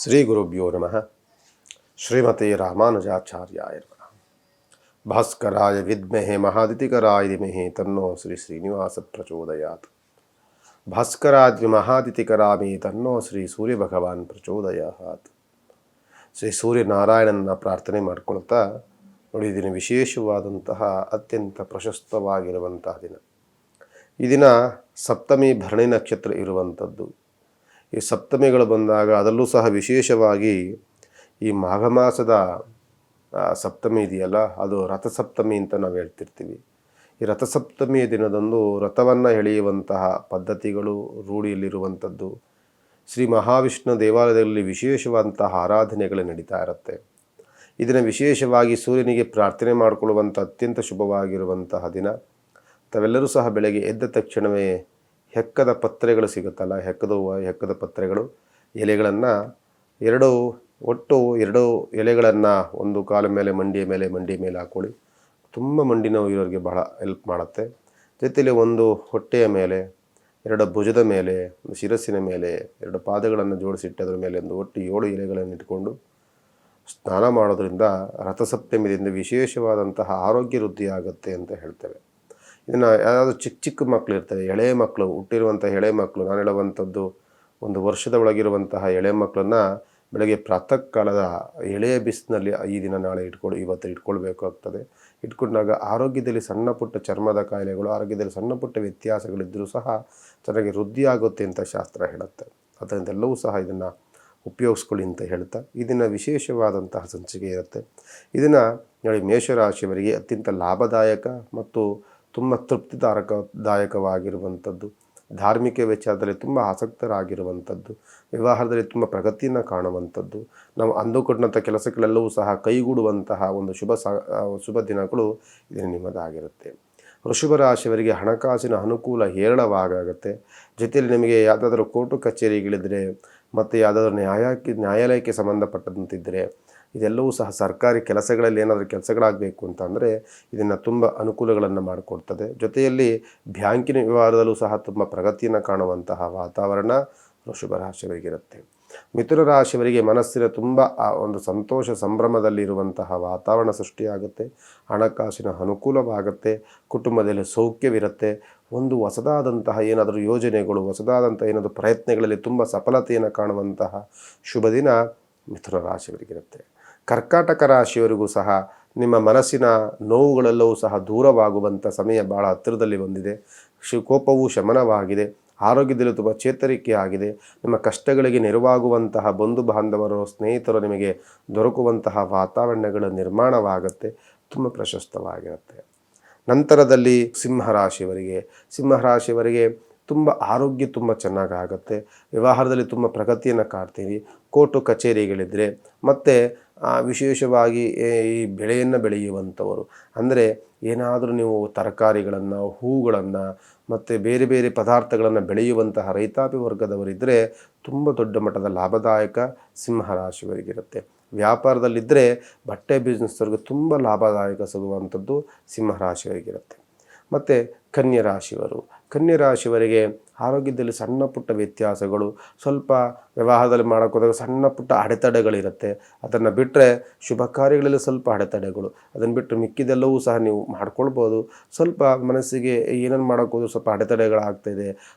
ಶ್ರೀ ಗುರುಭ್ಯೋ ನಮಃ. ಶ್ರೀಮತೆ ರಾಮಾನುಜಾಚಾರ್ಯಾಯ ನಮಃ. ಭಾಸ್ಕರಾಯ ವಿದ್ಮಹೆ ಮಹಾದಿತಿಕರಾಯ ಧಿಮಹಿ ತನ್ನೋ ಶ್ರೀ ಶ್ರೀನಿವಾಸ ಪ್ರಚೋದಯಾತ್. ಭಾಸ್ಕರಾದ್ವಿ ಮಹಾದಿತಿಕರಾಮಿ ತನ್ನೋ ಶ್ರೀ ಸೂರ್ಯ ಭಗವಾನ್ ಪ್ರಚೋದಯಾತ್. ಶ್ರೀ ಸೂರ್ಯನಾರಾಯಣನ ಪ್ರಾರ್ಥನೆ ಮಾಡ್ಕೊಳ್ತಾ ನೋಡಿ, ಈ ದಿನ ವಿಶೇಷವಾದಂತಹ ಅತ್ಯಂತ ಪ್ರಶಸ್ತವಾಗಿರುವಂತಹ ದಿನ. ಈ ದಿನ ಸಪ್ತಮಿ ಭರಣಿ ನಕ್ಷತ್ರ ಇರುವಂಥದ್ದು. ಈ ಸಪ್ತಮಿಗಳು ಬಂದಾಗ ಅದರಲ್ಲೂ ಸಹ ವಿಶೇಷವಾಗಿ ಈ ಮಾಘ ಮಾಸದ ಸಪ್ತಮಿ ಇದೆಯಲ್ಲ, ಅದು ರಥಸಪ್ತಮಿ ಅಂತ ನಾವು ಹೇಳ್ತಿರ್ತೀವಿ. ಈ ರಥಸಪ್ತಮಿಯ ದಿನದಂದು ರಥವನ್ನು ಎಳೆಯುವಂತಹ ಪದ್ಧತಿಗಳು ರೂಢಿಯಲ್ಲಿರುವಂಥದ್ದು. ಶ್ರೀ ಮಹಾವಿಷ್ಣು ದೇವಾಲಯದಲ್ಲಿ ವಿಶೇಷವಾದಂತಹ ಆರಾಧನೆಗಳು ನಡೀತಾ ಇರುತ್ತೆ. ಇದನ್ನು ವಿಶೇಷವಾಗಿ ಸೂರ್ಯನಿಗೆ ಪ್ರಾರ್ಥನೆ ಮಾಡಿಕೊಳ್ಳುವಂಥ ಅತ್ಯಂತ ಶುಭವಾಗಿರುವಂತಹ ದಿನ. ತಾವೆಲ್ಲರೂ ಸಹ ಬೆಳಗ್ಗೆ ಎದ್ದ ತಕ್ಷಣವೇ ಹೆಕ್ಕದ ಪತ್ರೆಗಳು ಸಿಗುತ್ತಲ್ಲ, ಹೆಕ್ಕದ ಪತ್ರೆಗಳು ಎಲೆಗಳನ್ನು ಒಟ್ಟು ಎರಡು ಎಲೆಗಳನ್ನು ಒಂದು ಕಾಲ ಮೇಲೆ ಮಂಡಿಯ ಮೇಲೆ ಹಾಕ್ಕೊಳ್ಳಿ. ತುಂಬ ಮಂಡಿ ನೋವು ಇರೋರಿಗೆ ಬಹಳ ಹೆಲ್ಪ್ ಮಾಡುತ್ತೆ. ಜೊತೆಯಲ್ಲಿ ಒಂದು ಹೊಟ್ಟೆಯ ಮೇಲೆ, ಎರಡು ಭುಜದ ಮೇಲೆ, ಒಂದು ಶಿರಸ್ಸಿನ ಮೇಲೆ, ಎರಡು ಪಾದಗಳನ್ನು ಜೋಡಿಸಿಟ್ಟು ಅದರ ಮೇಲೆ ಒಂದು ಒಟ್ಟು 7 ಎಲೆಗಳನ್ನು ಇಟ್ಕೊಂಡು ಸ್ನಾನ ಮಾಡೋದ್ರಿಂದ ರಥಸಪ್ತಮಿಯಿಂದ ವಿಶೇಷವಾದಂತಹ ಆರೋಗ್ಯ ವೃದ್ಧಿ ಆಗುತ್ತೆ ಅಂತ ಹೇಳ್ತೇವೆ. ಇದನ್ನು ಯಾರಾದರೂ ಚಿಕ್ಕ ಮಕ್ಕಳು ಇರ್ತವೆ, ಎಳೆಯ ಮಕ್ಕಳು, ಹುಟ್ಟಿರುವಂಥ ಎಳೆಯ ಮಕ್ಕಳು, ನಾನು ಹೇಳುವಂಥದ್ದು 1 ವರ್ಷದ ಒಳಗಿರುವಂತಹ ಎಳೆಯ ಮಕ್ಕಳನ್ನು ಬೆಳಗ್ಗೆ ಪ್ರಾತಃ ಕಾಲದ ಎಳೆಯ ಬಿಸಿನಲ್ಲಿ ಈ ದಿನ ನಾಳೆ ಇವತ್ತು ಇಟ್ಕೊಳ್ಬೇಕಾಗ್ತದೆ. ಇಟ್ಕೊಂಡಾಗ ಆರೋಗ್ಯದಲ್ಲಿ ಸಣ್ಣ ಪುಟ್ಟ ಚರ್ಮದ ಕಾಯಿಲೆಗಳು, ಆರೋಗ್ಯದಲ್ಲಿ ಸಣ್ಣ ಪುಟ್ಟ ವ್ಯತ್ಯಾಸಗಳಿದ್ದರೂ ಸಹ ಚೆನ್ನಾಗಿ ವೃದ್ಧಿ ಆಗುತ್ತೆ ಅಂತ ಶಾಸ್ತ್ರ ಹೇಳುತ್ತೆ. ಅದರಿಂದ ಎಲ್ಲವೂ ಸಹ ಇದನ್ನು ಉಪಯೋಗಿಸ್ಕೊಳ್ಳಿ ಅಂತ ಹೇಳ್ತಾ, ಇದನ್ನು ವಿಶೇಷವಾದಂತಹ ಸಂಚಿಕೆ ಇರುತ್ತೆ. ಇದನ್ನು ನೋಡಿ, ಮೇಷರಾಶಿಯವರಿಗೆ ಅತ್ಯಂತ ಲಾಭದಾಯಕ ಮತ್ತು ತುಂಬ ತೃಪ್ತಿದಾಯಕವಾಗಿರುವಂಥದ್ದು. ಧಾರ್ಮಿಕ ವಿಚಾರದಲ್ಲಿ ತುಂಬ ಆಸಕ್ತರಾಗಿರುವಂಥದ್ದು, ವ್ಯವಹಾರದಲ್ಲಿ ತುಂಬ ಪ್ರಗತಿಯನ್ನು ಕಾಣುವಂಥದ್ದು, ನಾವು ಅಂದುಕೊಂಡಂಥ ಕೆಲಸಗಳೆಲ್ಲವೂ ಸಹ ಕೈಗೂಡುವಂತಹ ಒಂದು ಶುಭ ದಿನಗಳು ಇದು ನಿಮ್ಮದಾಗಿರುತ್ತೆ. ವೃಷಭ ರಾಶಿಯವರಿಗೆ ಹಣಕಾಸಿನ ಅನುಕೂಲ ಹೇರಳವಾಗುತ್ತೆ. ಜೊತೆಯಲ್ಲಿ ನಿಮಗೆ ಯಾವುದಾದ್ರೂ ಕೋರ್ಟು ಕಚೇರಿಗಳಿದ್ದರೆ ಮತ್ತು ಯಾವುದಾದ್ರೂ ನ್ಯಾಯಾಲಯಕ್ಕೆ ಸಂಬಂಧಪಟ್ಟಂತಿದ್ದರೆ, ಇದೆಲ್ಲವೂ ಸಹ ಸರ್ಕಾರಿ ಕೆಲಸಗಳಲ್ಲಿ ಏನಾದರೂ ಕೆಲಸಗಳಾಗಬೇಕು ಅಂತಂದರೆ ಇದನ್ನು ತುಂಬ ಅನುಕೂಲಗಳನ್ನು ಮಾಡಿಕೊಡ್ತದೆ. ಜೊತೆಯಲ್ಲಿ ಬ್ಯಾಂಕಿನ ವ್ಯವಹಾರದಲ್ಲೂ ಸಹ ತುಂಬ ಪ್ರಗತಿಯನ್ನು ಕಾಣುವಂತಹ ವಾತಾವರಣ ವೃಷಭ ರಾಶಿಯವರಿಗಿರುತ್ತೆ. ಮಿಥುನ ರಾಶಿಯವರಿಗೆ ಮನಸ್ಸಿನ ತುಂಬ ಒಂದು ಸಂತೋಷ ಸಂಭ್ರಮದಲ್ಲಿರುವಂತಹ ವಾತಾವರಣ ಸೃಷ್ಟಿಯಾಗುತ್ತೆ. ಹಣಕಾಸಿನ ಅನುಕೂಲವಾಗುತ್ತೆ. ಕುಟುಂಬದಲ್ಲಿ ಸೌಖ್ಯವಿರುತ್ತೆ. ಒಂದು ಹೊಸದಾದಂತಹ ಏನಾದರೂ ಯೋಜನೆಗಳು, ಹೊಸದಾದಂಥ ಏನಾದರೂ ಪ್ರಯತ್ನಗಳಲ್ಲಿ ತುಂಬ ಸಫಲತೆಯನ್ನು ಕಾಣುವಂತಹ ಶುಭ ದಿನ ಮಿಥುನ ರಾಶಿಯವರಿಗಿರುತ್ತೆ. ಕರ್ಕಾಟಕ ರಾಶಿಯವರಿಗೂ ಸಹ ನಿಮ್ಮ ಮನಸ್ಸಿನ ನೋವುಗಳೆಲ್ಲವೂ ಸಹ ದೂರವಾಗುವಂಥ ಸಮಯ ಭಾಳ ಹತ್ತಿರದಲ್ಲಿ ಬಂದಿದೆ. ಕೋಪವು ಶಮನವಾಗಿದೆ. ಆರೋಗ್ಯದಲ್ಲಿ ತುಂಬ ಚೇತರಿಕೆ ಆಗಿದೆ. ನಿಮ್ಮ ಕಷ್ಟಗಳಿಗೆ ನೆರವಾಗುವಂತಹ ಬಂಧು ಬಾಂಧವರು, ಸ್ನೇಹಿತರು ನಿಮಗೆ ದೊರಕುವಂತಹ ವಾತಾವರಣಗಳು ನಿರ್ಮಾಣವಾಗುತ್ತೆ. ತುಂಬ ಪ್ರಶಸ್ತವಾಗಿರುತ್ತೆ. ನಂತರದಲ್ಲಿ ಸಿಂಹರಾಶಿಯವರಿಗೆ ತುಂಬ ಆರೋಗ್ಯ ತುಂಬ ಚೆನ್ನಾಗಾಗುತ್ತೆ. ವ್ಯವಹಾರದಲ್ಲಿ ತುಂಬ ಪ್ರಗತಿಯನ್ನು ಕಾಣ್ತೀವಿ. ಕೋರ್ಟು ಕಚೇರಿಗಳಿದ್ದರೆ ಮತ್ತು ವಿಶೇಷವಾಗಿ ಈ ಬೆಳೆಯನ್ನು ಬೆಳೆಯುವಂಥವರು, ಅಂದರೆ ಏನಾದರೂ ನೀವು ತರಕಾರಿಗಳನ್ನು, ಹೂಗಳನ್ನು ಮತ್ತು ಬೇರೆ ಬೇರೆ ಪದಾರ್ಥಗಳನ್ನು ಬೆಳೆಯುವಂತಹ ರೈತಾಪಿ ವರ್ಗದವರಿದ್ದರೆ ತುಂಬ ದೊಡ್ಡ ಮಟ್ಟದ ಲಾಭದಾಯಕ ಸಿಂಹರಾಶಿಯವರಿಗಿರುತ್ತೆ. ವ್ಯಾಪಾರದಲ್ಲಿದ್ದರೆ ಬಟ್ಟೆ ಬಿಸ್ನೆಸ್ವರೆಗೂ ತುಂಬ ಲಾಭದಾಯಕ ಸಿಗುವಂಥದ್ದು ಸಿಂಹರಾಶಿಯವರಿಗಿರುತ್ತೆ. ಮತ್ತು ಕನ್ಯರಾಶಿಯವರಿಗೆ ಆರೋಗ್ಯದಲ್ಲಿ ಸಣ್ಣ ಪುಟ್ಟ ವ್ಯತ್ಯಾಸಗಳು, ಸ್ವಲ್ಪ ವ್ಯವಹಾರದಲ್ಲಿ ಮಾಡೋಕ್ಕೋದಾಗ ಸಣ್ಣ ಪುಟ್ಟ ಅಡೆತಡೆಗಳಿರುತ್ತೆ. ಅದನ್ನು ಬಿಟ್ಟರೆ ಶುಭ ಕಾರ್ಯಗಳಲ್ಲಿ ಸ್ವಲ್ಪ ಅಡೆತಡೆಗಳು, ಅದನ್ನು ಬಿಟ್ಟರೆ ಮಿಕ್ಕಿದೆಲ್ಲವೂ ಸಹ ನೀವು ಮಾಡ್ಕೊಳ್ಬೋದು. ಸ್ವಲ್ಪ ಮನಸ್ಸಿಗೆ ಏನೇನು ಮಾಡೋಕ್ಕೋದು ಸ್ವಲ್ಪ ಅಡೆತಡೆಗಳಾಗ್ತಾಯಿದೆ,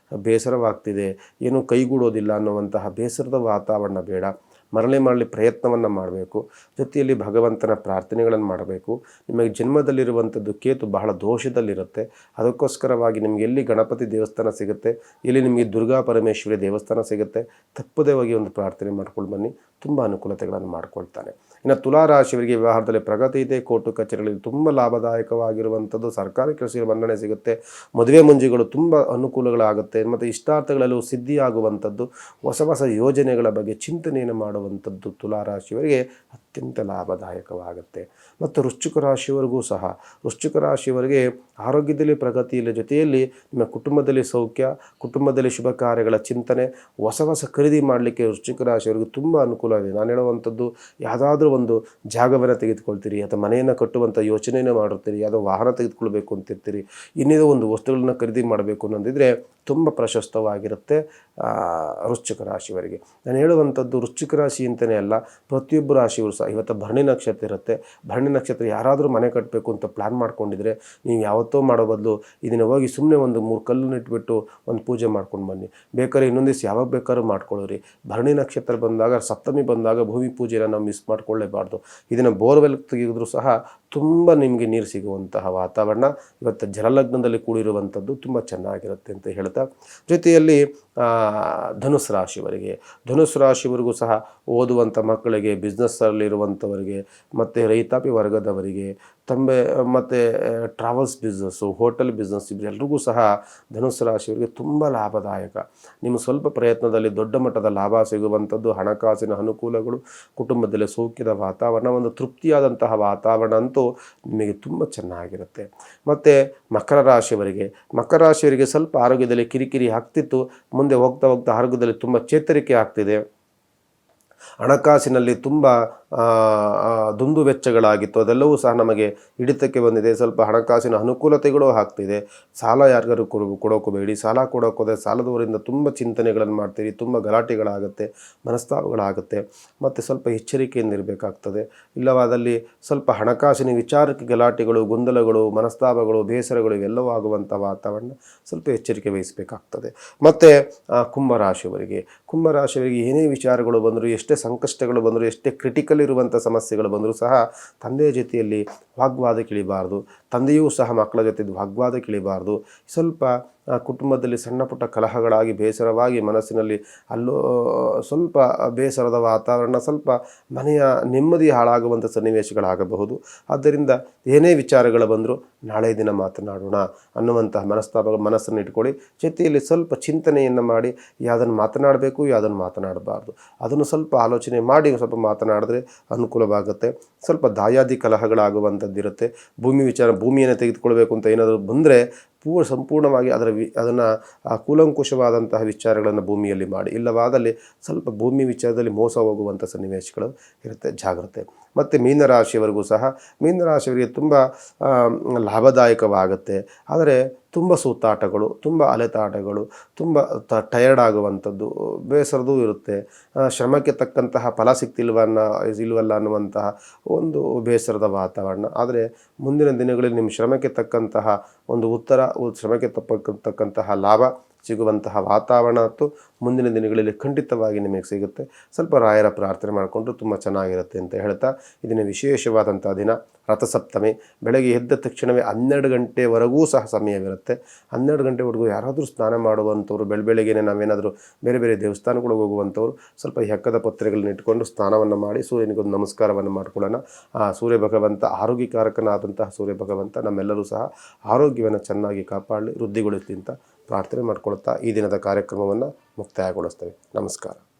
ಬೇಸರವಾಗ್ತಿದೆ, ಏನೂ ಕೈಗೂಡೋದಿಲ್ಲ ಅನ್ನುವಂತಹ ಬೇಸರದ ವಾತಾವರಣ ಬೇಡ. ಮರಳಿ ಪ್ರಯತ್ನವನ್ನು ಮಾಡಬೇಕು. ಜೊತೆಯಲ್ಲಿ ಭಗವಂತನ ಪ್ರಾರ್ಥನೆಗಳನ್ನು ಮಾಡಬೇಕು. ನಿಮಗೆ ಜನ್ಮದಲ್ಲಿರುವಂಥದ್ದು ಕೇತು ಬಹಳ ದೋಷದಲ್ಲಿರುತ್ತೆ. ಅದಕ್ಕೋಸ್ಕರವಾಗಿ ನಿಮಗೆ ಎಲ್ಲಿ ಗಣಪತಿ ದೇವಸ್ಥಾನ ಸಿಗುತ್ತೆ, ಎಲ್ಲಿ ನಿಮಗೆ ದುರ್ಗಾ ಪರಮೇಶ್ವರಿ ದೇವಸ್ಥಾನ ಸಿಗುತ್ತೆ, ತಪ್ಪದೇ ಹೋಗಿ ಒಂದು ಪ್ರಾರ್ಥನೆ ಮಾಡ್ಕೊಂಡು ಬನ್ನಿ. ತುಂಬ ಅನುಕೂಲತೆಗಳನ್ನು ಮಾಡ್ಕೊಳ್ತಾನೆ. ಇನ್ನು ತುಲಾರಾಶಿಯವರಿಗೆ ವ್ಯವಹಾರದಲ್ಲಿ ಪ್ರಗತಿ ಇದೆ. ಕೋರ್ಟು ಕಚೇರಿಗಳಲ್ಲಿ ತುಂಬ ಲಾಭದಾಯಕವಾಗಿರುವಂಥದ್ದು. ಸರ್ಕಾರಿ ಕೆಲಸಕ್ಕೆ ಮನ್ನಣೆ ಸಿಗುತ್ತೆ. ಮದುವೆ ಮುಂಜಿಗಳು ತುಂಬ ಅನುಕೂಲಗಳಾಗುತ್ತೆ. ಮತ್ತು ಇಷ್ಟಾರ್ಥಗಳೆಲ್ಲವೂ ಸಿದ್ಧಿಯಾಗುವಂಥದ್ದು, ಹೊಸ ಯೋಜನೆಗಳ ಬಗ್ಗೆ ಚಿಂತನೆಯನ್ನು ಮಾಡುವಂಥದ್ದು ತುಲಾರಾಶಿಯವರಿಗೆ ಅತ್ಯಂತ ಲಾಭದಾಯಕವಾಗುತ್ತೆ. ಮತ್ತು ವೃಶ್ಚಿಕ ರಾಶಿಯವರೆಗೂ ಸಹ ವೃಶ್ಚಿಕ ರಾಶಿಯವರಿಗೆ ಆರೋಗ್ಯದಲ್ಲಿ ಪ್ರಗತಿ ಇಲ್ಲ, ಜೊತೆಯಲ್ಲಿ ನಿಮ್ಮ ಕುಟುಂಬದಲ್ಲಿ ಸೌಖ್ಯ, ಕುಟುಂಬದಲ್ಲಿ ಶುಭ ಕಾರ್ಯಗಳ ಚಿಂತನೆ, ಹೊಸ ಹೊಸ ಖರೀದಿ ಮಾಡಲಿಕ್ಕೆ ವೃಶ್ಚಿಕ ರಾಶಿಯವರಿಗೆ ತುಂಬ ಅನುಕೂಲ ಇದೆ. ನಾನು ಹೇಳುವಂಥದ್ದು, ಯಾವುದಾದ್ರೂ ಒಂದು ಜಾಗವನ್ನು ತೆಗೆದುಕೊಳ್ತೀರಿ ಅಥವಾ ಮನೆಯನ್ನು ಕಟ್ಟುವಂಥ ಯೋಚನೆಯನ್ನು ಮಾಡಿರ್ತೀರಿ, ಯಾವುದೋ ವಾಹನ ತೆಗೆದುಕೊಳ್ಬೇಕು ಅಂತಿರ್ತೀರಿ, ಇನ್ನೇನೋ ಒಂದು ವಸ್ತುಗಳನ್ನ ಖರೀದಿ ಮಾಡಬೇಕು ಅನ್ನೋದಿದ್ರೆ ತುಂಬ ಪ್ರಶಸ್ತವಾಗಿರುತ್ತೆ ವೃಶ್ಚಿಕ ರಾಶಿಯವರಿಗೆ. ನಾನು ಹೇಳುವಂಥದ್ದು ವೃಶ್ಚಿಕ ರಾಶಿ ಅಂತಲೇ ಅಲ್ಲ, ಪ್ರತಿಯೊಬ್ಬ ರಾಶಿಯವರು ಸಹ. ಇವತ್ತು ಭರಣಿ ನಕ್ಷತ್ರ ಇರುತ್ತೆ. ಭರಣಿ ನಕ್ಷತ್ರ ಯಾರಾದರೂ ಮನೆ ಕಟ್ಟಬೇಕು ಅಂತ ಪ್ಲ್ಯಾನ್ ಮಾಡ್ಕೊಂಡಿದ್ರೆ ನೀವು ಯಾವತ್ತೋ ಮಾಡೋ ಬದಲು ಇದನ್ನು ಹೋಗಿ ಸುಮ್ಮನೆ ಒಂದು 3 ಕಲ್ಲನ್ನು ಇಟ್ಬಿಟ್ಟು ಒಂದು ಪೂಜೆ ಮಾಡ್ಕೊಂಡು ಬನ್ನಿ. ಬೇಕಾದ್ರೆ ಇನ್ನೊಂದು ದಿವಸ ಯಾವಾಗ ಬೇಕಾದ್ರೂ ಮಾಡ್ಕೊಳ್ಳ್ರಿ. ಭರಣಿ ನಕ್ಷತ್ರ ಬಂದಾಗ, ಸಪ್ತಮಿ ಬಂದಾಗ ಭೂಮಿ ಪೂಜೆನ ನಾವು ಮಿಸ್ ಮಾಡ್ಕೊಳ್ಳೇಬಾರ್ದು. ಇದನ್ನು ಬೋರ್ವೆಲ್ ತೆಗೆದರೂ ಸಹ ತುಂಬ ನಿಮಗೆ ನೀರು ಸಿಗುವಂತಹ ವಾತಾವರಣ ಇವತ್ತು ಜಲಲಗ್ನದಲ್ಲಿ ಕೂಡಿರುವಂಥದ್ದು ತುಂಬ ಚೆನ್ನಾಗಿರುತ್ತೆ ಅಂತ ಹೇಳ್ತಾ, ಜೊತೆಯಲ್ಲಿ ಧನುಸ್ಸು ರಾಶಿಯವರಿಗೆ, ಧನುಸ್ಸು ರಾಶಿಯವರೆಗೂ ಸಹ ಓದುವಂಥ ಮಕ್ಕಳಿಗೆ, ಬಿಸ್ನೆಸ್ಸಲ್ಲಿರುವಂಥವರಿಗೆ ಮತ್ತು ರೈತಾಪಿ ವರ್ಗದವರಿಗೆ, ಮತ್ತು ಟ್ರಾವೆಲ್ಸ್ ಬಿಸ್ನೆಸ್ಸು, ಹೋಟೆಲ್ ಬಿಸ್ನೆಸ್, ಎಲ್ರಿಗೂ ಸಹ ಧನುಸ್ಸು ರಾಶಿಯವರಿಗೆ ತುಂಬ ಲಾಭದಾಯಕ. ನಿಮ್ಮ ಸ್ವಲ್ಪ ಪ್ರಯತ್ನದಲ್ಲಿ ದೊಡ್ಡ ಮಟ್ಟದ ಲಾಭ ಸಿಗುವಂಥದ್ದು, ಹಣಕಾಸಿನ ಅನುಕೂಲಗಳು, ಕುಟುಂಬದಲ್ಲಿ ಸೌಖ್ಯದ ವಾತಾವರಣ, ಒಂದು ತೃಪ್ತಿಯಾದಂತಹ ವಾತಾವರಣ ಅಂತೂ ನಿಮಗೆ ತುಂಬ ಚೆನ್ನಾಗಿರುತ್ತೆ. ಮತ್ತು ಮಕರ ರಾಶಿಯವರಿಗೆ ಸ್ವಲ್ಪ ಆರೋಗ್ಯದಲ್ಲಿ ಕಿರಿಕಿರಿ ಆಗ್ತಿತ್ತು, ಮುಂದೆ ಹೋಗ್ತಾ ಹೋಗ್ತಾ ಆರೋಗ್ಯದಲ್ಲಿ ತುಂಬ ಚೇತರಿಕೆ ಆಗ್ತಿದೆ. ಹಣಕಾಸಿನಲ್ಲಿ ತುಂಬ ದುಂದು ವೆಚ್ಚಗಳಾಗಿತ್ತು, ಅದೆಲ್ಲವೂ ಸಹ ನಮಗೆ ಹಿಡಿತಕ್ಕೆ ಬಂದಿದೆ. ಸ್ವಲ್ಪ ಹಣಕಾಸಿನ ಅನುಕೂಲತೆಗಳು ಆಗ್ತಿದೆ. ಸಾಲ ಯಾರಿಗಾರು ಕೊಡೋಕೋಬೇಡಿ. ಸಾಲ ಕೊಡೋಕೋದ್ರೆ ಸಾಲದವರಿಂದ ತುಂಬ ಚಿಂತನೆಗಳನ್ನು ಮಾಡ್ತೀರಿ, ತುಂಬ ಗಲಾಟೆಗಳಾಗುತ್ತೆ, ಮನಸ್ತಾಪಗಳಾಗುತ್ತೆ. ಮತ್ತು ಸ್ವಲ್ಪ ಎಚ್ಚರಿಕೆಯಿಂದ ಇರಬೇಕಾಗ್ತದೆ. ಇಲ್ಲವಾದಲ್ಲಿ ಸ್ವಲ್ಪ ಹಣಕಾಸಿನ ವಿಚಾರಕ್ಕೆ ಗಲಾಟೆಗಳು, ಗೊಂದಲಗಳು, ಮನಸ್ತಾಪಗಳು, ಬೇಸರಗಳು ಇವೆಲ್ಲವೂ ಆಗುವಂಥ ವಾತಾವರಣ, ಸ್ವಲ್ಪ ಎಚ್ಚರಿಕೆ ವಹಿಸಬೇಕಾಗ್ತದೆ. ಮತ್ತು ಕುಂಭರಾಶಿಯವರಿಗೆ ಏನೇ ವಿಚಾರಗಳು ಬಂದರೂ, ಎಷ್ಟೇ ಸಂಕಷ್ಟಗಳು ಬಂದರೂ, ಎಷ್ಟೇ ಕ್ರಿಟಿಕಲ್ ಇರುವಂಥ ಸಮಸ್ಯೆಗಳು ಬಂದರೂ ಸಹ ತಂದೆಯ ಜೊತೆಯಲ್ಲಿ ವಾಗ್ವಾದಕ್ಕಿಳಿಬಾರ್ದು. ತಂದೆಯೂ ಸಹ ಮಕ್ಕಳ ಜೊತೆ ವಾಗ್ವಾದಕ್ಕಿಳಿಬಾರ್ದು. ಸ್ವಲ್ಪ ಕುಟುಂಬದಲ್ಲಿ ಸಣ್ಣ ಪುಟ್ಟ ಕಲಹಗಳಾಗಿ ಬೇಸರವಾಗಿ ಮನಸ್ಸಿನಲ್ಲಿ ಅಲ್ಲೋ ಸ್ವಲ್ಪ ಬೇಸರದ ವಾತಾವರಣ, ಸ್ವಲ್ಪ ಮನೆಯ ನೆಮ್ಮದಿ ಹಾಳಾಗುವಂಥ ಸನ್ನಿವೇಶಗಳಾಗಬಹುದು. ಆದ್ದರಿಂದ ಏನೇ ವಿಚಾರಗಳು ಬಂದರೂ ನಾಳೆ ದಿನ ಮಾತನಾಡೋಣ ಅನ್ನುವಂತಹ ಮನಸ್ಸನ್ನು ಇಟ್ಕೊಳ್ಳಿ. ಜೊತೆಯಲ್ಲಿ ಸ್ವಲ್ಪ ಚಿಂತನೆಯನ್ನು ಮಾಡಿ ಯಾವುದನ್ನು ಮಾತನಾಡಬೇಕು, ಯಾವುದನ್ನು ಮಾತನಾಡಬಾರ್ದು, ಅದನ್ನು ಸ್ವಲ್ಪ ಆಲೋಚನೆ ಮಾಡಿ ಸ್ವಲ್ಪ ಮಾತನಾಡಿದ್ರೆ ಅನುಕೂಲವಾಗುತ್ತೆ. ಸ್ವಲ್ಪ ದಾಯಾದಿ ಕಲಹಗಳಾಗುವಂಥದ್ದಿರುತ್ತೆ. ಭೂಮಿಯನ್ನು ತೆಗೆದುಕೊಳ್ಬೇಕು ಅಂತ ಏನಾದರೂ ಬಂದರೆ ಸಂಪೂರ್ಣವಾಗಿ ಅದನ್ನು ಕೂಲಂಕುಷವಾದಂತಹ ವಿಚಾರಗಳನ್ನು ಭೂಮಿಯಲ್ಲಿ ಮಾಡಿ. ಇಲ್ಲವಾದಲ್ಲಿ ಸ್ವಲ್ಪ ಭೂಮಿ ವಿಚಾರದಲ್ಲಿ ಮೋಸ ಹೋಗುವಂಥ ಸನ್ನಿವೇಶಗಳು ಇರುತ್ತೆ, ಜಾಗ್ರತೆ. ಮತ್ತು ಮೀನರಾಶಿಯವರಿಗೆ ತುಂಬ ಲಾಭದಾಯಕವಾಗುತ್ತೆ. ಆದರೆ ತುಂಬ ಸೂತಾಟಗಳು, ತುಂಬ ಅಲೆತಾಟಗಳು, ತುಂಬ ಟಯರ್ಡ್ ಆಗುವಂಥದ್ದು, ಬೇಸರದೂ ಇರುತ್ತೆ. ಶ್ರಮಕ್ಕೆ ತಕ್ಕಂತಹ ಫಲ ಇಲ್ವಲ್ಲ ಅನ್ನುವಂತಹ ಒಂದು ಬೇಸರದ ವಾತಾವರಣ. ಆದರೆ ಮುಂದಿನ ದಿನಗಳಲ್ಲಿ ನಿಮ್ಮ ಶ್ರಮಕ್ಕೆ ತಕ್ಕಂತಹ ಒಂದು ಶ್ರಮಕ್ಕೆ ತಕ್ಕಂತಹ ಲಾಭ ಸಿಗುವಂತಹ ವಾತಾವರಣ ಅಂತೂ ಮುಂದಿನ ದಿನಗಳಲ್ಲಿ ಖಂಡಿತವಾಗಿ ನಿಮಗೆ ಸಿಗುತ್ತೆ. ಸ್ವಲ್ಪ ರಾಯರ ಪ್ರಾರ್ಥನೆ ಮಾಡಿಕೊಂಡ್ರು ತುಂಬ ಚೆನ್ನಾಗಿರುತ್ತೆ ಅಂತ ಹೇಳ್ತಾ, ಇದನ್ನು ವಿಶೇಷವಾದಂಥ ದಿನ ರಥಸಪ್ತಮಿ. ಬೆಳಗ್ಗೆ ಎದ್ದ ತಕ್ಷಣವೇ 12 ಗಂಟೆವರೆಗೂ ಸಹ ಸಮಯವಿರುತ್ತೆ. 12 ಗಂಟೆವರೆಗೂ ಯಾರಾದರೂ ಸ್ನಾನ ಮಾಡುವಂಥವ್ರು, ಬೆಳಗ್ಗೆನೇ ನಾವೇನಾದರೂ ಬೇರೆ ಬೇರೆ ದೇವಸ್ಥಾನಗಳಿಗೆ ಹೋಗುವಂಥವ್ರು ಸ್ವಲ್ಪ ಹೆಕ್ಕದ ಪತ್ರೆಗಳನ್ನ ಇಟ್ಕೊಂಡು ಸ್ನಾನವನ್ನು ಮಾಡಿ ಸೂರ್ಯನಿಗೊಂದು ನಮಸ್ಕಾರವನ್ನು ಮಾಡ್ಕೊಳ್ಳೋಣ. ಸೂರ್ಯ ಭಗವಂತ, ಆರೋಗ್ಯಕಾರಕನಾದಂತಹ ಸೂರ್ಯ ಭಗವಂತ ನಮ್ಮೆಲ್ಲರೂ ಸಹ ಆರೋಗ್ಯವನ್ನು ಚೆನ್ನಾಗಿ ಕಾಪಾಡಲಿ, ವೃದ್ಧಿಗೊಳಿಸಲಿ ಅಂತ ಪ್ರಾರ್ಥನೆ ಮಾಡ್ಕೊಳ್ತಾ ಈ ದಿನದ ಕಾರ್ಯಕ್ರಮವನ್ನು ಮುಕ್ತಾಯಗೊಳಿಸ್ತೇವೆ. ನಮಸ್ಕಾರ.